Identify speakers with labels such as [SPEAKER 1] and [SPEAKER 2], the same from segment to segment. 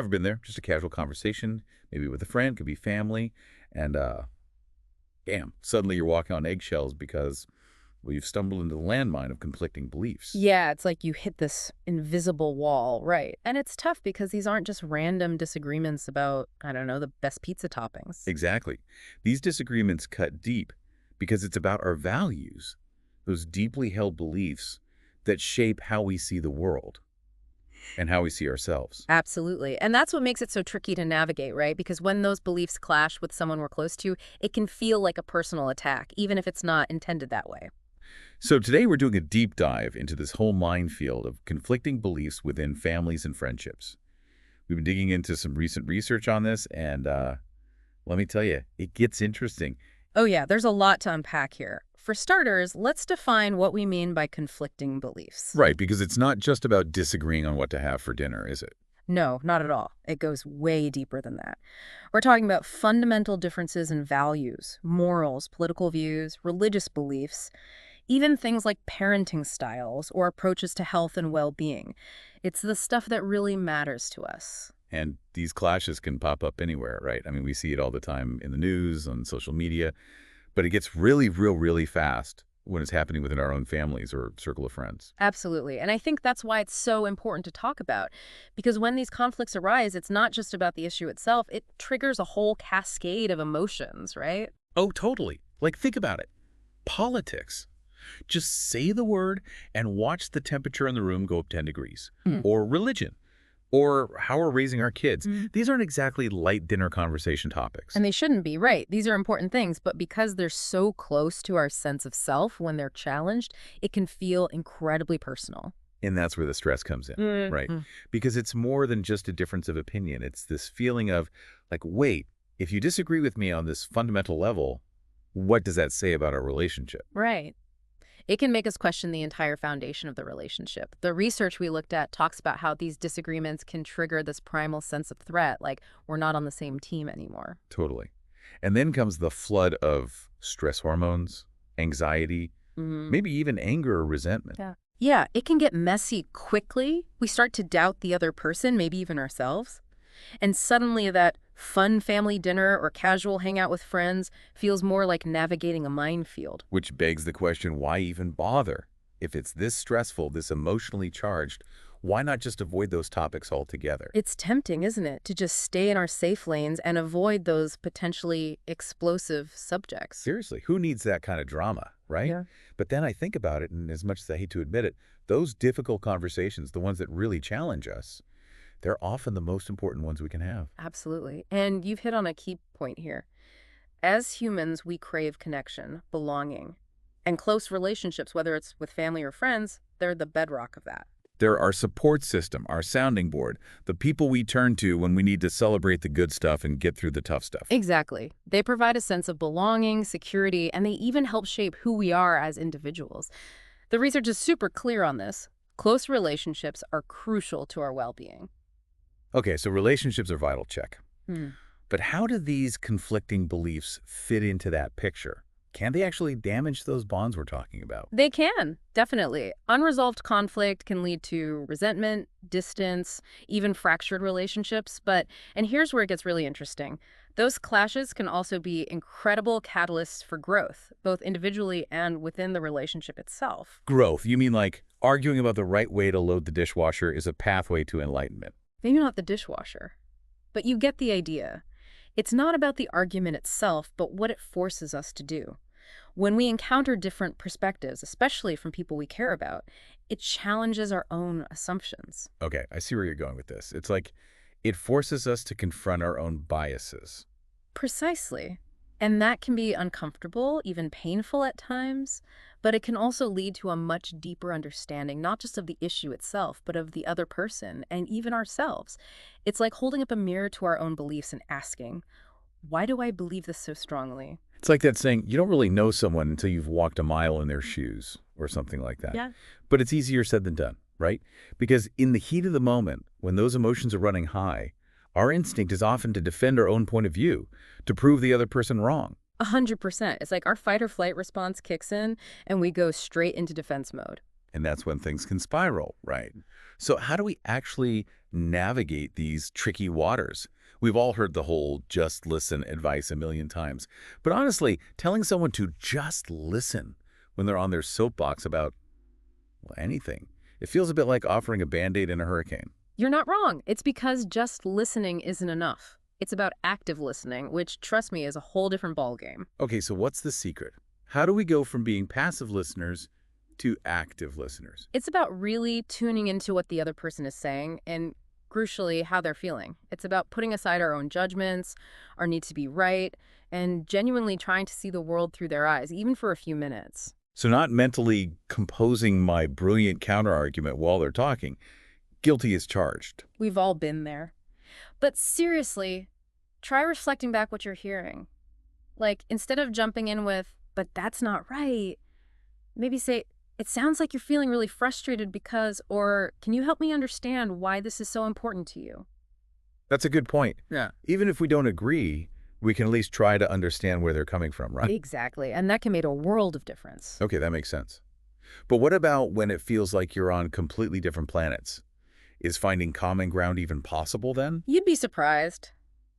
[SPEAKER 1] Ever been there? Just a casual conversation, maybe with a friend, could be family, and bam, suddenly you're walking on eggshells because, well, you've stumbled into the landmine of conflicting beliefs.
[SPEAKER 2] Yeah, it's like you hit this invisible wall, right? And it's tough because these aren't just random disagreements about, I don't know, the best pizza toppings.
[SPEAKER 1] Exactly. These disagreements cut deep because it's about our values, those deeply held beliefs that shape how we see the world and how we see ourselves.
[SPEAKER 2] Absolutely. And that's what makes it so tricky to navigate, right? Because when those beliefs clash with someone we're close to, it can feel like a personal attack, even if it's not intended that way.
[SPEAKER 1] So today we're doing a deep dive into this whole minefield of conflicting beliefs within families and friendships. We've been digging into some recent research on this, and let me tell you, it gets interesting.
[SPEAKER 2] Oh, yeah, there's a lot to unpack here. For starters, let's define what we mean by conflicting beliefs.
[SPEAKER 1] Right, because it's not just about disagreeing on what to have for dinner, is it?
[SPEAKER 2] No, not at all. It goes way deeper than that. We're talking about fundamental differences in values, morals, political views, religious beliefs, even things like parenting styles or approaches to health and well-being. It's the stuff that really matters to us.
[SPEAKER 1] And these clashes can pop up anywhere, right? I mean, we see it all the time in the news, on social media, but it gets really real, really fast when it's happening within our own families or circle of friends.
[SPEAKER 2] Absolutely. And I think that's why it's so important to talk about. Because when these conflicts arise, it's not just about the issue itself. It triggers a whole cascade of emotions, right?
[SPEAKER 1] Oh, totally. Like, think about it. Politics. Just say the word and watch the temperature in the room go up 10 degrees.
[SPEAKER 2] Mm.
[SPEAKER 1] Or religion. Or how we're raising our kids.
[SPEAKER 2] Mm.
[SPEAKER 1] These aren't exactly light dinner conversation topics.
[SPEAKER 2] And they shouldn't be, right? These are important things, but because they're so close to our sense of self when they're challenged, it can feel incredibly personal.
[SPEAKER 1] And that's where the stress comes in, right?
[SPEAKER 2] Mm.
[SPEAKER 1] Because it's more than just a difference of opinion. It's this feeling of, like, wait, if you disagree with me on this fundamental level, what does that say about our relationship?
[SPEAKER 2] Right. It can make us question the entire foundation of the relationship. The research we looked at talks about how these disagreements can trigger this primal sense of threat, like we're not on the same team anymore.
[SPEAKER 1] Totally. And then comes the flood of stress hormones, anxiety,
[SPEAKER 2] Mm.
[SPEAKER 1] maybe even anger or resentment.
[SPEAKER 2] Yeah. Yeah, it can get messy quickly. We start to doubt the other person, maybe even ourselves. And suddenly that fun family dinner or casual hangout with friends feels more like navigating a minefield.
[SPEAKER 1] Which begs the question, why even bother? If it's this stressful, this emotionally charged, why not just avoid those topics altogether?
[SPEAKER 2] It's tempting, isn't it, to just stay in our safe lanes and avoid those potentially explosive subjects.
[SPEAKER 1] Seriously, who needs that kind of drama, right?
[SPEAKER 2] Yeah.
[SPEAKER 1] But then I think about it, and as much as I hate to admit it, those difficult conversations, the ones that really challenge us, they're often the most important ones we can have.
[SPEAKER 2] Absolutely. And you've hit on a key point here. As humans, we crave connection, belonging, and close relationships, whether it's with family or friends, they're the bedrock of that.
[SPEAKER 1] They're our support system, our sounding board, the people we turn to when we need to celebrate the good stuff and get through the tough stuff.
[SPEAKER 2] Exactly. They provide a sense of belonging, security, and they even help shape who we are as individuals. The research is super clear on this. Close relationships are crucial to our well-being.
[SPEAKER 1] Okay, so relationships are vital, check.
[SPEAKER 2] Hmm.
[SPEAKER 1] But how do these conflicting beliefs fit into that picture? Can they actually damage those bonds we're talking about?
[SPEAKER 2] They can, definitely. Unresolved conflict can lead to resentment, distance, even fractured relationships. And here's where it gets really interesting. Those clashes can also be incredible catalysts for growth, both individually and within the relationship itself.
[SPEAKER 1] Growth, you mean like arguing about the right way to load the dishwasher is a pathway to enlightenment?
[SPEAKER 2] Maybe not the dishwasher, but you get the idea. It's not about the argument itself, but what it forces us to do. When we encounter different perspectives, especially from people we care about, it challenges our own assumptions.
[SPEAKER 1] Okay, I see where you're going with this. It's like it forces us to confront our own biases.
[SPEAKER 2] Precisely. And that can be uncomfortable, even painful at times, but it can also lead to a much deeper understanding, not just of the issue itself, but of the other person and even ourselves. It's like holding up a mirror to our own beliefs and asking, why do I believe this so strongly?
[SPEAKER 1] It's like that saying, you don't really know someone until you've walked a mile in their shoes or something like that.
[SPEAKER 2] Yeah.
[SPEAKER 1] But it's easier said than done, right? Because in the heat of the moment, when those emotions are running high, our instinct is often to defend our own point of view, to prove the other person wrong.
[SPEAKER 2] 100%. It's like our fight or flight response kicks in and we go straight into defense mode.
[SPEAKER 1] And that's when things can spiral, right? So how do we actually navigate these tricky waters? We've all heard the whole just listen advice a million times. But honestly, telling someone to just listen when they're on their soapbox about, well, anything, it feels a bit like offering a Band-Aid in a hurricane.
[SPEAKER 2] You're not wrong. It's because just listening isn't enough. It's about active listening, which, trust me, is a whole different ballgame.
[SPEAKER 1] Okay, so what's the secret? How do we go from being passive listeners to active listeners?
[SPEAKER 2] It's about really tuning into what the other person is saying and, crucially, how they're feeling. It's about putting aside our own judgments, our need to be right, and genuinely trying to see the world through their eyes, even for a few minutes.
[SPEAKER 1] So not mentally composing my brilliant counterargument while they're talking. Guilty as charged.
[SPEAKER 2] We've all been there. But seriously, try reflecting back what you're hearing. Like, instead of jumping in with, but that's not right, maybe say, it sounds like you're feeling really frustrated because, or can you help me understand why this is so important to you?
[SPEAKER 1] That's a good point.
[SPEAKER 2] Yeah.
[SPEAKER 1] Even if we don't agree, we can at least try to understand where they're coming from, right?
[SPEAKER 2] Exactly. And that can make a world of difference.
[SPEAKER 1] Okay, that makes sense. But what about when it feels like you're on completely different planets? Is finding common ground even possible then?
[SPEAKER 2] You'd be surprised.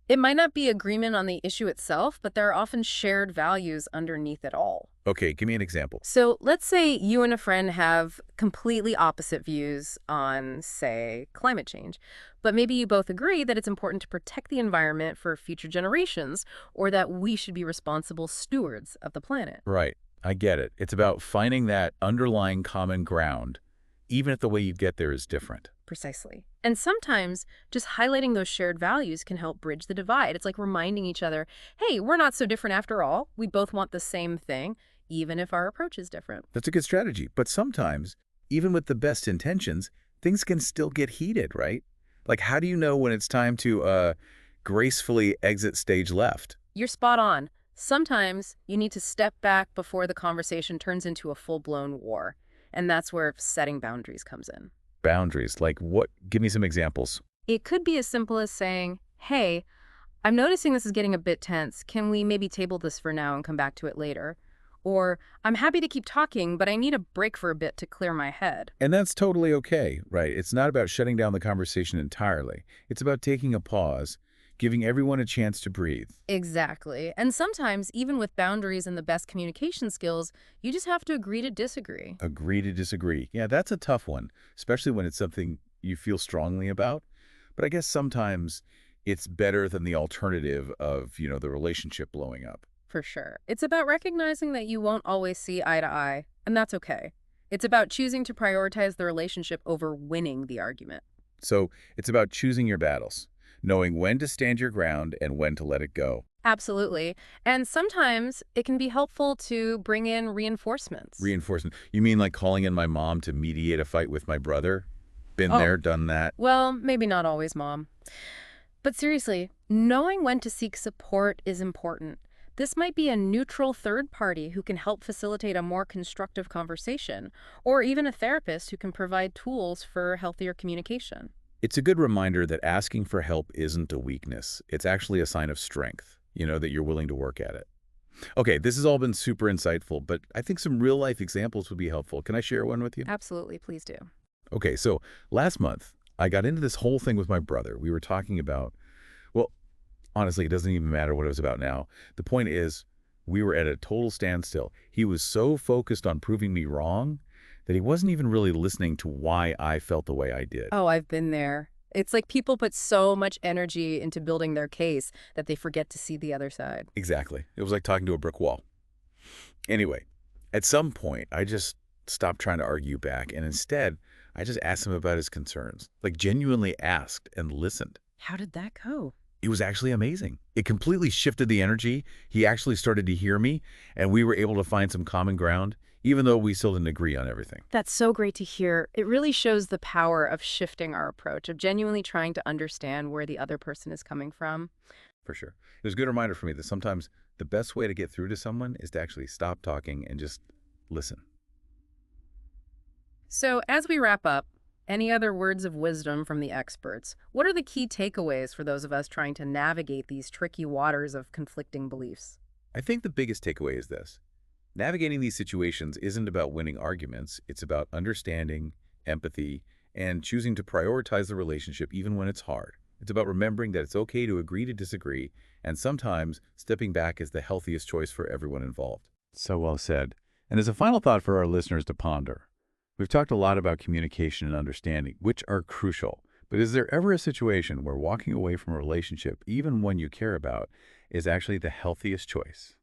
[SPEAKER 2] It might not be agreement on the issue itself, but there are often shared values underneath it all.
[SPEAKER 1] Okay, give me an example.
[SPEAKER 2] So let's say you and a friend have completely opposite views on, say, climate change, but maybe you both agree that it's important to protect the environment for future generations, or that we should be responsible stewards of the planet.
[SPEAKER 1] Right, I get it. It's about finding that underlying common ground, even if the way you get there is different.
[SPEAKER 2] Precisely. And sometimes just highlighting those shared values can help bridge the divide. It's like reminding each other, hey, we're not so different after all. We both want the same thing, even if our approach is different.
[SPEAKER 1] That's a good strategy. But sometimes, even with the best intentions, things can still get heated, right? Like, how do you know when it's time to gracefully exit stage left?
[SPEAKER 2] You're spot on. Sometimes you need to step back before the conversation turns into a full-blown war. And that's where setting boundaries comes in.
[SPEAKER 1] Boundaries, like what? Give me some examples.
[SPEAKER 2] It could be as simple as saying, hey, I'm noticing this is getting a bit tense. Can we maybe table this for now and come back to it later? Or, I'm happy to keep talking, but I need a break for a bit to clear my head.
[SPEAKER 1] And that's totally okay, right? It's not about shutting down the conversation entirely. It's about taking a pause, giving everyone a chance to breathe.
[SPEAKER 2] Exactly. And sometimes, even with boundaries and the best communication skills, you just have to agree to disagree.
[SPEAKER 1] Agree to disagree. Yeah, that's a tough one, especially when it's something you feel strongly about. But I guess sometimes it's better than the alternative of, the relationship blowing up.
[SPEAKER 2] For sure. It's about recognizing that you won't always see eye to eye, and that's okay. It's about choosing to prioritize the relationship over winning the argument.
[SPEAKER 1] So it's about choosing your battles, knowing when to stand your ground and when to let it go.
[SPEAKER 2] Absolutely. And sometimes it can be helpful to bring in reinforcements.
[SPEAKER 1] Reinforcement. You mean like calling in my mom to mediate a fight with my brother? Been there, done that.
[SPEAKER 2] Well, maybe not always, Mom. But seriously, knowing when to seek support is important. This might be a neutral third party who can help facilitate a more constructive conversation, or even a therapist who can provide tools for healthier communication.
[SPEAKER 1] It's a good reminder that asking for help isn't a weakness. It's actually a sign of strength, that you're willing to work at it. Okay, this has all been super insightful, but I think some real-life examples would be helpful. Can I share one with you?
[SPEAKER 2] Absolutely, please do.
[SPEAKER 1] Okay, so last month, I got into this whole thing with my brother. We were talking about, well, honestly, it doesn't even matter what it was about now. The point is, we were at a total standstill. He was so focused on proving me wrong that he wasn't even really listening to why I felt the way I did.
[SPEAKER 2] Oh, I've been there. It's like people put so much energy into building their case that they forget to see the other side.
[SPEAKER 1] Exactly. It was like talking to a brick wall. Anyway, at some point, I just stopped trying to argue back, and instead, I just asked him about his concerns. Like, genuinely asked and listened.
[SPEAKER 2] How did that go?
[SPEAKER 1] It was actually amazing. It completely shifted the energy. He actually started to hear me, and we were able to find some common ground, even though we still didn't agree on everything.
[SPEAKER 2] That's so great to hear. It really shows the power of shifting our approach, of genuinely trying to understand where the other person is coming from.
[SPEAKER 1] For sure. It was a good reminder for me that sometimes the best way to get through to someone is to actually stop talking and just listen.
[SPEAKER 2] So as we wrap up, any other words of wisdom from the experts? What are the key takeaways for those of us trying to navigate these tricky waters of conflicting beliefs?
[SPEAKER 1] I think the biggest takeaway is this. Navigating these situations isn't about winning arguments. It's about understanding, empathy, and choosing to prioritize the relationship even when it's hard. It's about remembering that it's okay to agree to disagree, and sometimes stepping back is the healthiest choice for everyone involved. So well said. And as a final thought for our listeners to ponder, we've talked a lot about communication and understanding, which are crucial. But is there ever a situation where walking away from a relationship, even one you care about, is actually the healthiest choice,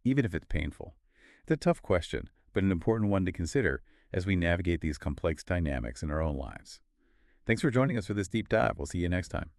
[SPEAKER 1] even if it's painful? It's a tough question, but an important one to consider as we navigate these complex dynamics in our own lives. Thanks for joining us for this deep dive. We'll see you next time.